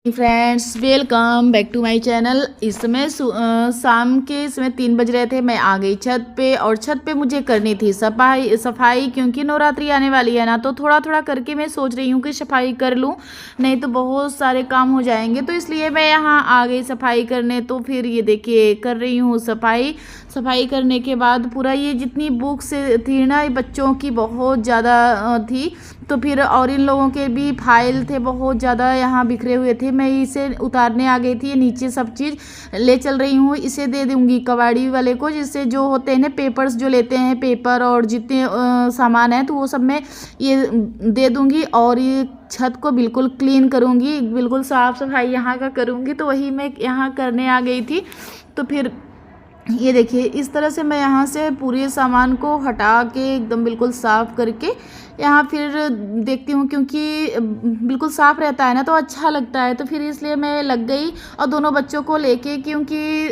Friends, welcome back to my channel. इस समय शाम के समय 3 बज रहे थे। मैं आ गई छत पे और छत पे मुझे करनी थी सफाई क्योंकि नवरात्रि आने वाली है ना, तो थोड़ा थोड़ा करके मैं सोच रही हूँ कि सफाई कर लूँ, नहीं तो बहुत सारे काम हो जाएंगे। तो इसलिए मैं यहाँ आ गई सफाई करने। तो फिर ये देखिए कर रही हूँ सफाई करने के बाद पूरा ये जितनी बुक्स थी ना, बच्चों की बहुत ज़्यादा थी। तो फिर और इन लोगों के भी फाइल थे बहुत ज़्यादा यहाँ बिखरे हुए थे। मैं इसे उतारने आ गई थी। ये नीचे सब चीज़ ले चल रही हूँ, इसे दे दूँगी कबाड़ी वाले को, जिससे जो होते हैं ना पेपर्स जो लेते हैं, पेपर और जितने सामान है तो वो सब मैं ये दे दूँगी। और ये छत को बिल्कुल क्लीन करूँगी, बिल्कुल साफ़ सफाई यहाँ का करूँगी। तो वही मैं यहाँ करने आ गई थी। तो फिर ये देखिए इस तरह से मैं यहाँ से पूरे सामान को हटा के एकदम बिल्कुल साफ़ करके यहाँ फिर देखती हूँ, क्योंकि बिल्कुल साफ़ रहता है ना तो अच्छा लगता है। तो फिर इसलिए मैं लग गई और दोनों बच्चों को लेके, क्योंकि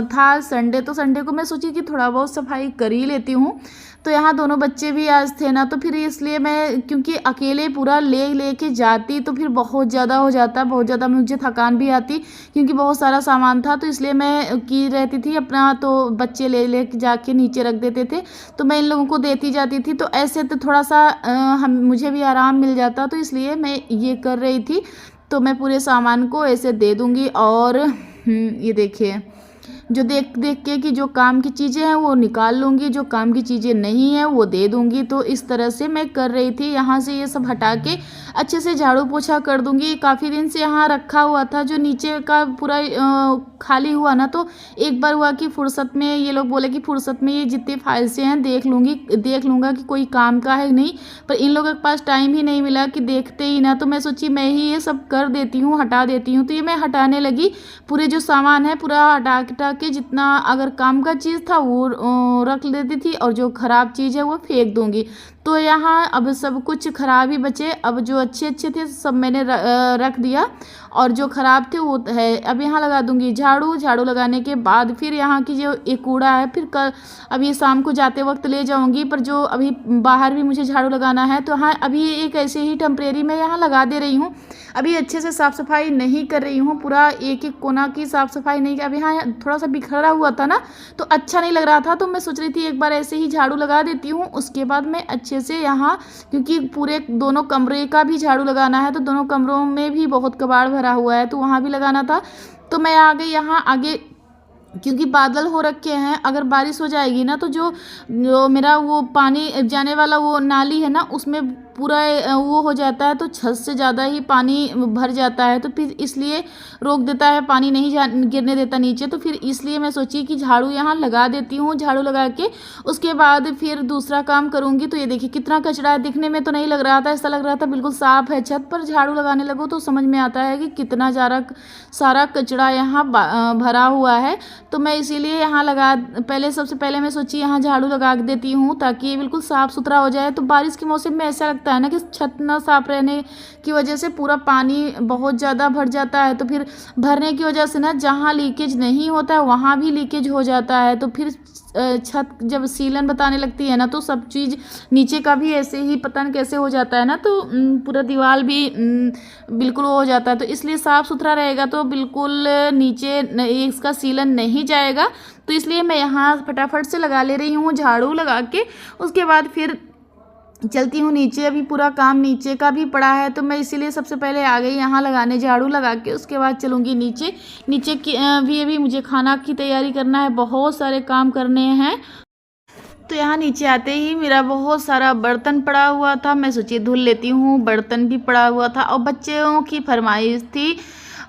था संडे, तो संडे को मैं सोची कि थोड़ा बहुत सफाई कर ही लेती हूँ। तो यहाँ दोनों बच्चे भी आज थे ना, तो फिर इसलिए मैं, क्योंकि अकेले पूरा ले के जाती तो फिर बहुत ज़्यादा हो जाता, बहुत ज़्यादा मुझे थकान भी आती, क्योंकि बहुत सारा सामान था। तो इसलिए मैं की रहती थी अपना, तो बच्चे ले के जाके नीचे रख देते थे, तो मैं इन लोगों को देती जाती थी। तो ऐसे तो थोड़ा सा मुझे भी आराम मिल जाता, तो इसलिए मैं ये कर रही थी। तो मैं पूरे सामान को ऐसे दे दूँगी। और ये देखिए जो देख देख के कि जो काम की चीज़ें हैं वो निकाल लूँगी, जो काम की चीज़ें नहीं हैं वो दे दूँगी। तो इस तरह से मैं कर रही थी। यहाँ से ये सब हटा के अच्छे से झाड़ू पोछा कर दूँगी। काफ़ी दिन से यहाँ रखा हुआ था, जो नीचे का पूरा खाली हुआ ना, तो एक बार हुआ कि फुर्सत में ये लोग बोले कि फुर्सत में ये जितने फाइल से हैं देख लूँगा कि कोई काम का है नहीं, पर इन लोगों के पास टाइम ही नहीं मिला कि देखते ही ना। तो मैं सोची मैं ही ये सब कर देती हूँ, हटा देती हूँ। तो ये मैं हटाने लगी। पूरे जो सामान है पूरा हटा के जितना अगर काम का चीज़ था वो रख लेती थी, और जो ख़राब चीज़ है वो फेंक दूँगी। तो यहाँ अब सब कुछ ख़राब ही बचे। अब जो अच्छे थे सब मैंने रख दिया, और जो ख़राब थे वो है। अब यहाँ लगा दूँगी झाड़ू लगाने के बाद फिर यहाँ की जो एक कूड़ा है फिर कल, अब ये शाम को जाते वक्त ले जाऊँगी। पर जो अभी बाहर भी मुझे झाड़ू लगाना है, तो हाँ अभी एक ऐसे ही टेम्परेरी मैं यहाँ लगा दे रही हूँ। अभी अच्छे से साफ़ सफाई नहीं कर रही हूँ, पूरा एक एक कोना की साफ़ सफाई नहीं। अभी यहाँ थोड़ा सा बिखरा हुआ था ना, तो अच्छा नहीं लग रहा था। तो मैं सोच रही थी एक बार ऐसे ही झाड़ू लगा देती हूँ, उसके बाद मैं अच्छे से यहाँ, क्योंकि पूरे दोनों कमरे का भी झाड़ू लगाना है, तो दोनों कमरों में भी बहुत कबाड़ भरा हुआ है, तो वहाँ भी लगाना था। तो मैं आ गई यहाँ आगे, क्योंकि बादल हो रखे हैं। अगर बारिश हो जाएगी ना, तो जो मेरा वो पानी जाने वाला वो नाली है ना, उसमें पूरा वो हो जाता है, तो छत से ज़्यादा ही पानी भर जाता है। तो फिर इसलिए रोक देता है, पानी नहीं गिरने देता नीचे। तो फिर इसलिए मैं सोची कि झाड़ू यहाँ लगा देती हूँ। झाड़ू लगा के उसके बाद फिर दूसरा काम करूँगी। तो ये देखिए कितना कचरा है, दिखने में तो नहीं लग रहा था, ऐसा लग रहा था बिल्कुल साफ़ है छत, पर झाड़ू लगाने लगो तो समझ में आता है कि कितना सारा कचरा यहाँ भरा हुआ है। तो मैं इसीलिए यहाँ सबसे पहले मैं सोची यहाँ झाड़ू लगा देती हूँ, ताकि ये बिल्कुल साफ़ सुथरा हो जाए। तो बारिश के मौसम में ऐसा लगता है ना कि छत ना साफ रहने की वजह से पूरा पानी बहुत ज़्यादा भर जाता है। तो फिर भरने की वजह से ना जहाँ लीकेज नहीं होता है वहाँ भी लीकेज हो जाता है। तो फिर छत जब सीलन बताने लगती है ना, तो सब चीज़ नीचे का भी ऐसे ही पता नहीं कैसे हो जाता है ना, तो पूरा दीवार भी बिल्कुल हो जाता है। तो इसलिए साफ़ सुथरा रहेगा तो बिल्कुल नीचे इसका सीलन नहीं जाएगा। तो इसलिए मैं यहाँ फटाफट से लगा ले रही हूँ झाड़ू लगा के। उसके बाद फिर चलती हूँ नीचे। अभी पूरा काम नीचे का भी पड़ा है, तो मैं इसीलिए सबसे पहले आ गई यहाँ लगाने झाड़ू लगा के। उसके बाद चलूँगी नीचे की भी अभी मुझे खाना की तैयारी करना है, बहुत सारे काम करने हैं। तो यहाँ नीचे आते ही मेरा बहुत सारा बर्तन पड़ा हुआ था, मैं सोची धुल लेती हूँ। बर्तन भी पड़ा हुआ था और बच्चों की फरमाइश थी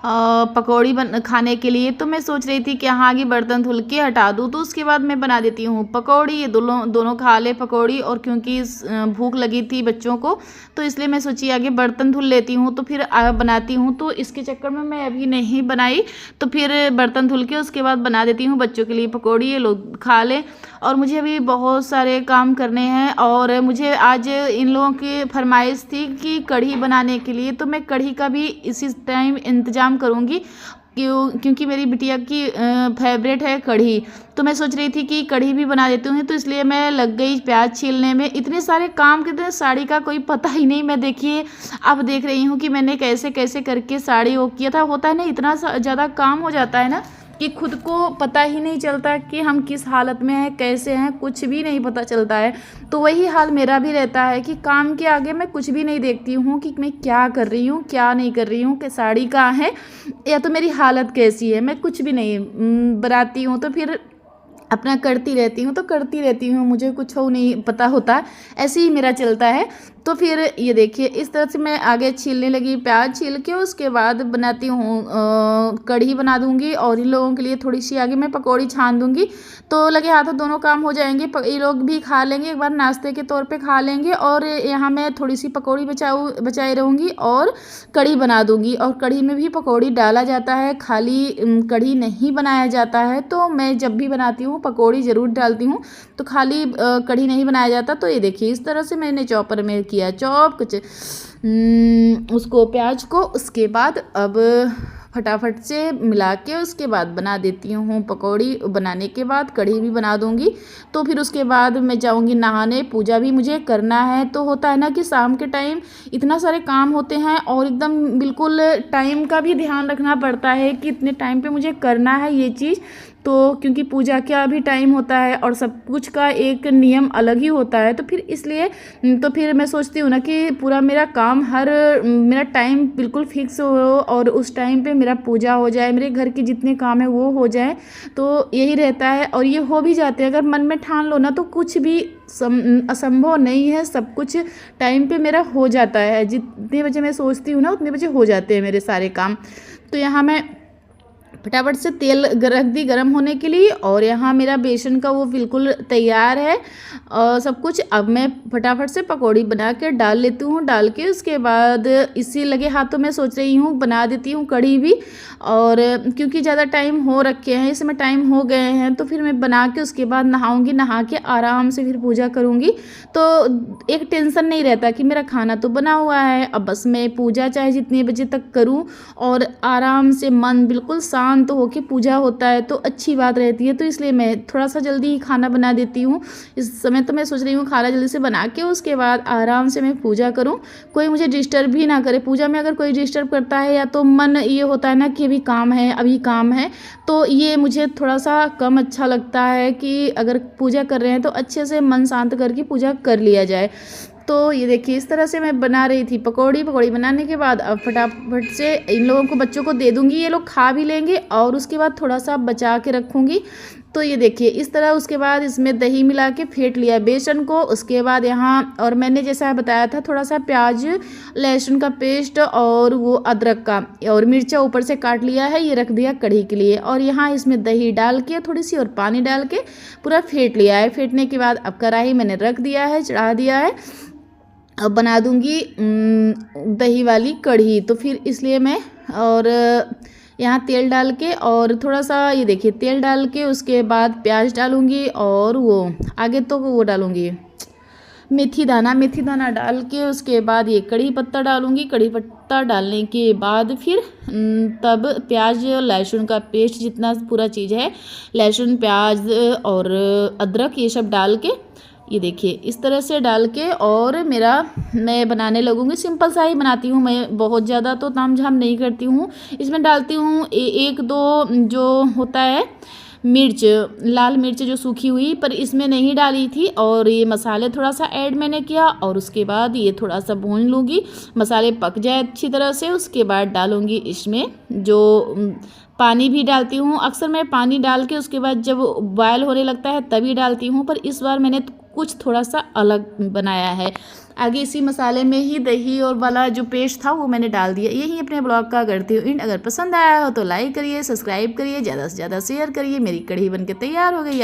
पकौड़ी खाने के लिए। तो मैं सोच रही थी कि यहाँ आगे बर्तन धुल के हटा दूँ, तो उसके बाद मैं बना देती हूँ पकौड़ी। ये दोनों खा ले पकौड़ी, और क्योंकि भूख लगी थी बच्चों को, तो इसलिए मैं सोची आगे बर्तन धुल लेती हूँ तो फिर बनाती हूँ। तो इसके चक्कर में मैं अभी नहीं बनाई, तो फिर बर्तन धुल के उसके बाद बना देती हूँ बच्चों के लिए पकौड़ी, ये लोग खा लें। और मुझे अभी बहुत सारे काम करने हैं, और मुझे आज इन लोगों की फरमाइश थी कि कढ़ी बनाने के लिए, तो मैं कढ़ी का भी इसी टाइम इंतज़ाम इंतज़ाम करूँगी क्योंकि मेरी बिटिया की फेवरेट है कढ़ी। तो मैं सोच रही थी कि कढ़ी भी बना देती हूँ, तो इसलिए मैं लग गई प्याज छीलने में। इतने सारे काम करते हैं, साड़ी का कोई पता ही नहीं। मैं देखिए अब देख रही हूँ कि मैंने कैसे कैसे करके साड़ी वो किया था। होता है ना, इतना ज़्यादा काम हो जाता है ना कि खुद को पता ही नहीं चलता कि हम किस हालत में हैं, कैसे हैं, कुछ भी नहीं पता चलता है। तो वही हाल मेरा भी रहता है कि काम के आगे मैं कुछ भी नहीं देखती हूँ कि मैं क्या कर रही हूँ, क्या नहीं कर रही हूँ, कि साड़ी कहाँ है या तो मेरी हालत कैसी है। मैं कुछ भी नहीं बनाती हूँ, तो फिर अपना करती रहती हूँ, तो करती रहती हूँ, मुझे कुछ हो नहीं पता होता, ऐसे ही मेरा चलता है। तो फिर ये देखिए इस तरह से मैं आगे छीलने लगी, प्याज छील के उसके बाद बनाती हूँ कढ़ी बना दूँगी, और इन लोगों के लिए थोड़ी सी आगे मैं पकौड़ी छान दूँगी, तो लगे हाथों दोनों काम हो जाएंगे। ये लोग भी खा लेंगे, एक बार नाश्ते के तौर पे खा लेंगे, और यहाँ मैं थोड़ी सी पकौड़ी बचाई रहूँगी और कढ़ी बना दूँगी। और कढ़ी में भी पकौड़ी डाला जाता है, खाली कढ़ी नहीं बनाया जाता है। तो मैं जब भी बनाती हूँ पकौड़ी ज़रूर डालती हूँ, तो खाली कढ़ी नहीं बनाया जाता। तो ये देखिए इस तरह से मैंने चॉपर में किया चॉप कुछ उसको प्याज को। उसके बाद अब फटाफट से मिला के उसके बाद बना देती हूँ पकौड़ी। बनाने के बाद कढ़ी भी बना दूँगी। तो फिर उसके बाद मैं जाऊँगी नहाने, पूजा भी मुझे करना है। तो होता है ना कि शाम के टाइम इतना सारे काम होते हैं, और एकदम बिल्कुल टाइम का भी ध्यान रखना पड़ता है कि इतने टाइम पे मुझे करना है ये चीज़। तो क्योंकि पूजा का भी टाइम होता है और सब कुछ का एक नियम अलग ही होता है, तो फिर इसलिए तो फिर मैं सोचती हूँ ना कि पूरा मेरा काम मेरा टाइम बिल्कुल फिक्स हो, और उस टाइम पे मेरा पूजा हो जाए, मेरे घर के जितने काम है वो हो जाए। तो यही रहता है, और ये हो भी जाते हैं। अगर मन में ठान लो ना तो कुछ भी असंभव नहीं है, सब कुछ टाइम पे मेरा हो जाता है। जितने बजे मैं सोचती हूँ ना उतने बजे हो जाते हैं मेरे सारे काम। तो यहाँ मैं फटाफट से तेल रख दी गर्म होने के लिए, और यहाँ मेरा बेसन का वो बिल्कुल तैयार है सब कुछ। अब मैं फटाफट से पकौड़ी बना के डाल लेती हूँ। डाल के उसके बाद इसी लगे हाथों में सोच रही हूँ बना देती हूँ कढ़ी भी। और क्योंकि ज़्यादा टाइम हो रखे हैं, इस समय टाइम हो गए हैं, तो फिर मैं बना के उसके बाद नहाऊँगी, नहा के आराम से फिर पूजा करूँगी। तो एक टेंशन नहीं रहता कि मेरा खाना तो बना हुआ है, अब बस मैं पूजा चाहे जितने बजे तक करूँ, और आराम से मन बिल्कुल शांत होके पूजा होता है तो अच्छी बात रहती है। तो इसलिए मैं थोड़ा सा जल्दी ही खाना बना देती हूँ इस समय। तो मैं सोच रही हूँ खाना जल्दी से बना के उसके बाद आराम से मैं पूजा करूँ, कोई मुझे डिस्टर्ब भी ना करे। पूजा में अगर कोई डिस्टर्ब करता है, या तो मन ये होता है ना कि अभी काम है, अभी काम है, तो ये मुझे थोड़ा सा कम अच्छा लगता है कि अगर पूजा कर रहे हैं तो अच्छे से मन शांत करके पूजा कर लिया जाए। तो ये देखिए इस तरह से मैं बना रही थी पकौड़ी बनाने के बाद अब फटाफट से इन लोगों को, बच्चों को दे दूंगी, ये लोग खा भी लेंगे, और उसके बाद थोड़ा सा बचा के रखूंगी। तो ये देखिए इस तरह उसके बाद इसमें दही मिला के फेंट लिया बेसन को। उसके बाद यहाँ, और मैंने जैसा बताया था, थोड़ा सा प्याज लहसुन का पेस्ट और वो अदरक का और मिर्चा ऊपर से काट लिया है, ये रख दिया कढ़ी के लिए। और यहाँ इसमें दही डाल के थोड़ी सी और पानी डाल के पूरा फेंट लिया है। फेंटने के बाद अब कढ़ाई मैंने रख दिया है, चढ़ा दिया है। अब बना दूंगी दही वाली कढ़ी। तो फिर इसलिए मैं, और यहाँ तेल डाल के, और थोड़ा सा ये देखिए तेल डाल के उसके बाद प्याज डालूंगी, और वो आगे तो वो डालूंगी मेथी दाना डाल के उसके बाद ये कड़ी पत्ता डालूंगी। कड़ी पत्ता डालने के बाद फिर तब प्याज लहसुन का पेस्ट जितना पूरा चीज़ है, लहसुन प्याज और अदरक ये सब डाल के, ये देखिए इस तरह से डाल के, और मैं बनाने लगूंगी। सिंपल सा ही बनाती हूँ मैं, बहुत ज़्यादा तो तामझाम नहीं करती हूँ। इसमें डालती हूँ एक दो जो होता है मिर्च, लाल मिर्च जो सूखी हुई, पर इसमें नहीं डाली थी। और ये मसाले थोड़ा सा ऐड मैंने किया, और उसके बाद ये थोड़ा सा भून लूँगी, मसाले पक जाए अच्छी तरह से। उसके बाद डालूँगी इसमें जो पानी भी डालती हूँ। अक्सर मैं पानी डाल के उसके बाद जब बॉयल होने लगता है तभी डालती हूँ, पर इस बार मैंने कुछ थोड़ा सा अलग बनाया है। आगे इसी मसाले में ही दही और वाला जो पेस्ट था वो मैंने डाल दिया। यही अपने ब्लॉग का करती हूँ एंड। अगर पसंद आया हो तो लाइक करिए, सब्सक्राइब करिए, ज़्यादा से ज़्यादा शेयर करिए। मेरी कढ़ी बनके तैयार हो गई।